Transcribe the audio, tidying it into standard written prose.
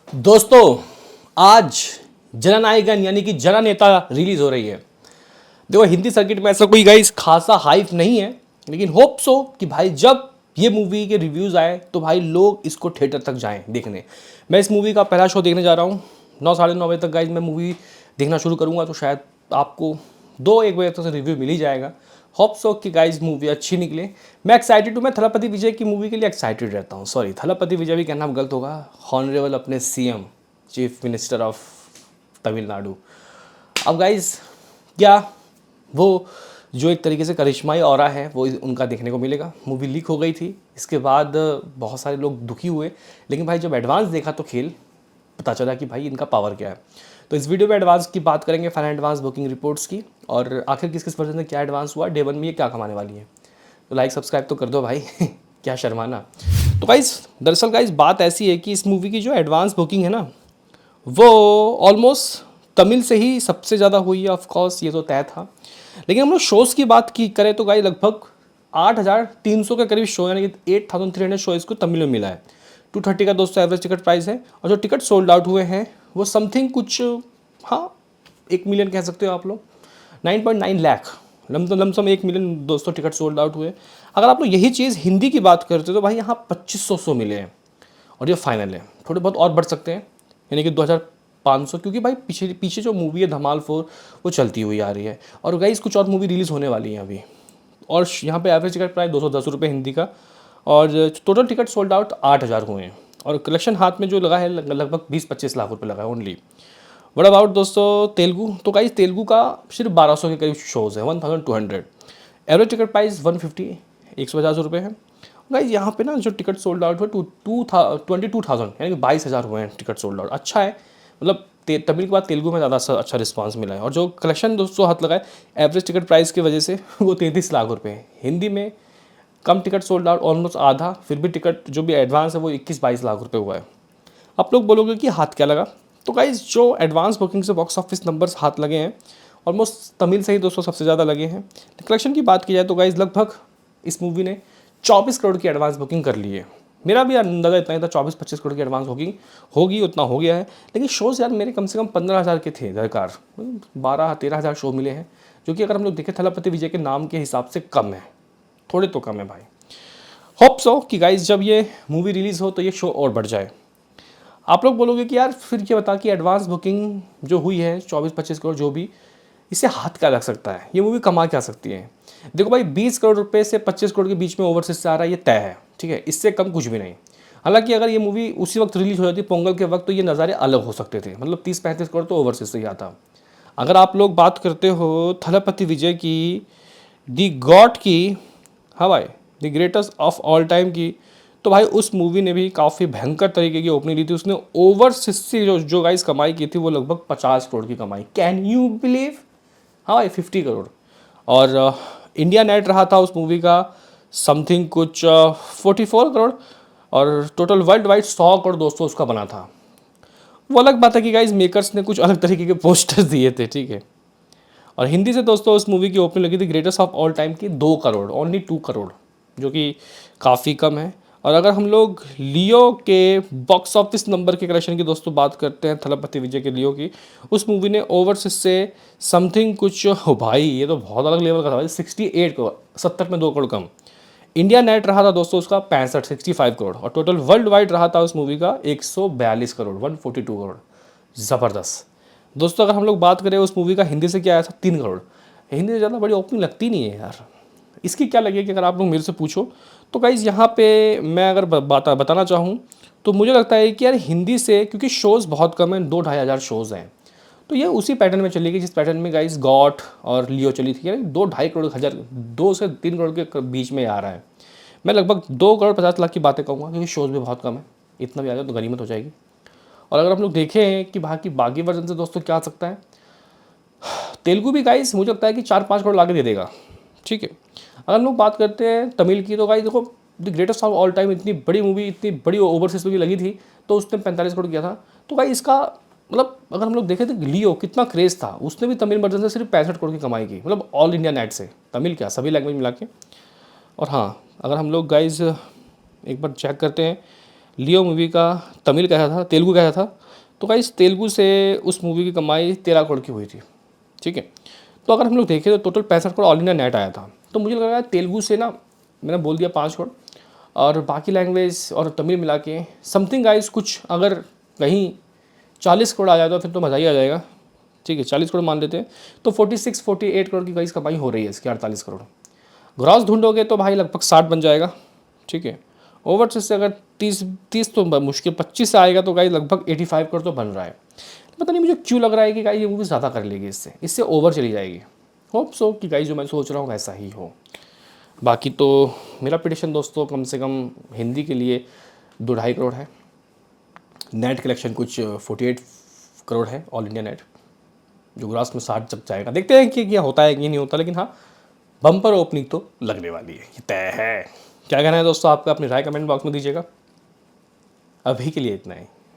दोस्तों, आज जननायकन यानी कि जननेता रिलीज हो रही है। देखो, हिंदी सर्किट में ऐसा कोई गाइस खासा हाइप नहीं है, लेकिन होप सो कि भाई जब ये मूवी के रिव्यूज आए तो भाई लोग इसको थिएटर तक जाएं देखने। मैं इस मूवी का पहला शो देखने जा रहा हूँ 9 साढ़े 9 बजे तक। गाइस मैं मूवी देखना शुरू करूँगा तो शायद आपको 2-1 बजे तक से रिव्यू मिल ही जाएगा। होप सो कि गाइस मूवी अच्छी निकले। मैं एक्साइटेड हूँ। मैं थलापति विजय की मूवी के लिए एक्साइटेड रहता हूँ। सॉरी, थलापति विजय भी कहना गलत होगा। हॉनरेबल अपने CM, chief minister of Tamil Nadu. अब गाइस क्या वो जो एक तरीके से करिश्माई ऑरा है वो उनका देखने को मिलेगा। मूवी लीक हो गई थी, इसके बाद बहुत सारे लोग दुखी हुए, लेकिन भाई जब एडवांस देखा तो खेल पता चला कि भाई इनका पावर क्या है। तो इस वीडियो में एडवांस की बात करेंगे, फाइनल एडवांस बुकिंग रिपोर्ट्स की, और आखिर किस किस वर्जन में क्या एडवांस हुआ, डे 1 में ये क्या कमाने वाली है। तो लाइक सब्सक्राइब तो कर दो भाई क्या शर्माना। तो गाइस दरअसल गाइस बात ऐसी है कि इस मूवी की जो एडवांस बुकिंग है ना, वो ऑलमोस्ट तमिल से ही सबसे ज़्यादा हुई है। ऑफकोर्स ये तो तय था, लेकिन हम लोग शोज़ की बात की करें तो गाइस लगभग 8,300 के करीब शो, यानी कि 8,300 शो इसको तमिल में मिला है। 230 का दोस्तों एवरेज टिकट प्राइस है, और जो टिकट सोल्ड आउट हुए हैं वो समथिंग कुछ, हाँ, 1 मिलियन कह सकते हो आप लोग। 9.9 लाख लमसम 1 मिलियन दोस्तों टिकट सोल्ड आउट हुए। अगर आप लोग यही चीज़ हिंदी की बात करते हो तो भाई यहाँ 2500 शो मिले हैं, और ये फाइनल है। थोड़े बहुत और बढ़ सकते हैं, यानी कि 2,500, क्योंकि भाई पीछे पीछे जो मूवी है धमाल 4 वो चलती हुई आ रही है, और गाइस कुछ और मूवी रिलीज़ होने वाली है अभी। और यहाँ पे एवरेज टिकट प्राइस 210 रुपये हिंदी का, और टोटल टिकट सोल्ड आउट 8,000 हुए हैं, और कलेक्शन हाथ में जो लगा है लगभग 20-25 लाख रुपये लगा है ओनली। व्हाट अबाउट दोस्तों तेलुगु? तो गाइस तेलुगु का सिर्फ 1,200 के करीब शोज़ है, 1,200। एवरेज टिकट प्राइस 150, 150 रुपये है। गाइस यहाँ पे ना जो टिकट सोल्ड आउट हुआ 22,000, यानी कि 22,000 हुए हैं टिकट सोल्ड आउट। अच्छा है, मतलब तमिल के बाद तेलुगु में ज़्यादा अच्छा रिस्पांस मिला है। और जो कलेक्शन दोस्तों हाथ लगाए एवरेज टिकट प्राइस की वजह से वो 33 लाख रुपये है। हिंदी में कम टिकट सोल्ड आउट ऑलमोस्ट आधा, फिर भी टिकट जो भी एडवांस है वो 21-22 लाख रुपये हुआ है। आप लोग बोलोगे कि हाथ क्या लगा? तो गाइज जो एडवांस बुकिंग से बॉक्स ऑफिस नंबर्स हाथ लगे हैं ऑलमोस्ट तमिल से ही दोस्तों सबसे ज़्यादा लगे हैं। कलेक्शन की बात की जाए तो गाइज लगभग इस मूवी ने 24 करोड़ की एडवांस बुकिंग कर ली है। मेरा भी अंदाज़ा इतना ही था, 24-25 करोड़ की एडवांस बुकिंग होगी, उतना हो गया है। लेकिन शोज़ यार मेरे कम से कम 15,000 के थे दरकार, 12-13,000 शो मिले हैं, जो कि अगर हम लोग देखें थलापति विजय के नाम के हिसाब से कम है, थोड़े तो कम है भाई। होप सो कि गाइज जब ये मूवी रिलीज़ हो तो ये शो और बढ़ जाए। आप लोग बोलोगे कि यार फिर ये बता कि एडवांस बुकिंग जो हुई है 24-25 करोड़ जो भी, इससे हाथ क्या लग सकता है, ये मूवी कमा क्या सकती है? देखो भाई 20 करोड़ रुपए से 25 करोड़ के बीच में ओवरसीज से आ रहा है, ये तय है, ठीक है, इससे कम कुछ भी नहीं। हालांकि अगर ये मूवी उसी वक्त रिलीज हो जाती पोंगल के वक्त तो ये नज़ारे अलग हो सकते थे, मतलब 30-35 करोड़ तो ओवरसीज से ही आता। अगर आप लोग बात करते हो थलापति विजय की, दी गॉड की, हाँ भाई, the greatest of all time की, तो भाई उस मूवी ने भी काफ़ी भयंकर तरीके की ओपनिंग ली थी। उसने ओवरसीज से जो गाइस कमाई की थी वो लगभग 50 करोड़ की कमाई। Can you believe? हाँ भाई 50 करोड़। और इंडिया नेट रहा था उस मूवी का समथिंग कुछ 44 करोड़, और टोटल वर्ल्ड वाइड 100 करोड़ दोस्तों उसका बना था। वो अलग बात है कि गाइज मेकर्स ने कुछ अलग तरीके के पोस्टर्स दिए थे, ठीक है। और हिंदी से दोस्तों उस मूवी की ओपनिंग लगी थी ग्रेटेस्ट ऑफ ऑल टाइम की 2 करोड़, ओनली 2 करोड़, जो कि काफ़ी कम है। और अगर हम लोग लियो के बॉक्स ऑफिस नंबर के कलेक्शन की दोस्तों बात करते हैं, थलापति विजय के लियो की, उस मूवी ने ओवरसीज से समथिंग कुछ, हो भाई ये तो बहुत अलग लेवल का था भाई, 68 करोड़, 70 में 2 करोड़ कम। इंडिया नेट रहा था दोस्तों उसका 65 करोड़, और टोटल वर्ल्ड वाइड रहा था उस मूवी का 142 करोड़, 142 करोड़। ज़बरदस्त दोस्तों। अगर हम लोग बात करें उस मूवी का हिंदी से क्या आया था 3 करोड़। हिंदी से ज़्यादा बड़ी ओपनिंग लगती नहीं है यार। इसकी क्या लगेगी अगर आप लोग मेरे से पूछो तो गाइज़ यहाँ पे मैं अगर बताना चाहूँ तो मुझे लगता है कि यार हिंदी से, क्योंकि शोज़ बहुत कम हैं, 2-2.5 हज़ार शोज़ हैं, तो ये उसी पैटर्न में चलेगी जिस पैटर्न में गाइस गॉट और लियो चली थी, यानी 2-2.5 करोड़ 2 से 3 करोड़ के बीच में आ रहा है। मैं लगभग 2 करोड़ 50 लाख की बातें कहूँगा, क्योंकि शोज़ भी बहुत कम है, इतना भी आ जाए तो गनीमत हो जाएगी। और अगर हम लोग देखें कि बाकी बाकी वर्जन से दोस्तों क्या आ सकता है, तेलुगु भी गाइस मुझे लगता है कि 4-5 करोड़ लाके दे देगा, ठीक है। अगर हम लोग बात करते हैं तमिल की, तो गाइस देखो the greatest of all time, इतनी बड़ी मूवी, इतनी बड़ी ओवरसीज मूवी लगी थी तो उसने 45 करोड़ किया था। तो गाइस इसका मतलब अगर हम लोग देखें तो लियो कितना क्रेज़ था, उसने भी तमिल वर्जन से सिर्फ 65 करोड़ की कमाई की, मतलब ऑल इंडिया नेट से, तमिल क्या सभी लैंग्वेज मिला के। और हाँ, अगर हम लोग गाइस एक बार चेक करते हैं लियो मूवी का तमिल कैसा था, तेलुगु कैसा था, तो गाइस तेलुगु से उस मूवी की कमाई 13 करोड़ की हुई थी, ठीक है। तो अगर हम लोग देखें तो total 65 crore all India net आया था। तो मुझे लग रहा है तेलुगु से ना, मैंने बोल दिया 5 करोड़, और बाकी लैंग्वेज और तमिल मिला के समथिंग गाइस कुछ अगर कहीं 40 करोड़ आ जाए तो फिर तो मज़ा ही आ जाएगा, ठीक है। 40 करोड़ मान लेते हैं तो 46-48 करोड़ की गाइस कमाई हो रही है इसकी, 48 करोड़। ग्रॉस ढूंढोगे तो भाई लगभग 60 बन जाएगा, ठीक है। ओवरसीज से अगर 30 तो मुश्किल 25 से आएगा तो गाइस लगभग 85 करोड़ तो बन रहा है। पता नहीं मुझे क्यों लग रहा है कि गाइस ये मूवी ज़्यादा कर लेगी, इससे ओवर चली जाएगी। होप सो कि गाइस जो मैं सोच रहा हूँ वैसा ही हो। बाकी तो मेरा प्रेडिक्शन दोस्तों कम से कम हिंदी के लिए 2-2.5 करोड़ है। नेट कलेक्शन कुछ 48 करोड़ है ऑल इंडिया नेट, जो ग्रॉस में 60 तक जाएगा। देखते हैं कि क्या होता है कि नहीं होता, लेकिन हाँ बम्पर ओपनिंग तो लगने वाली है, ये तय है। क्या कहना है दोस्तों आपका, अपनी राय कमेंट बॉक्स में दीजिएगा। अभी के लिए इतना ही।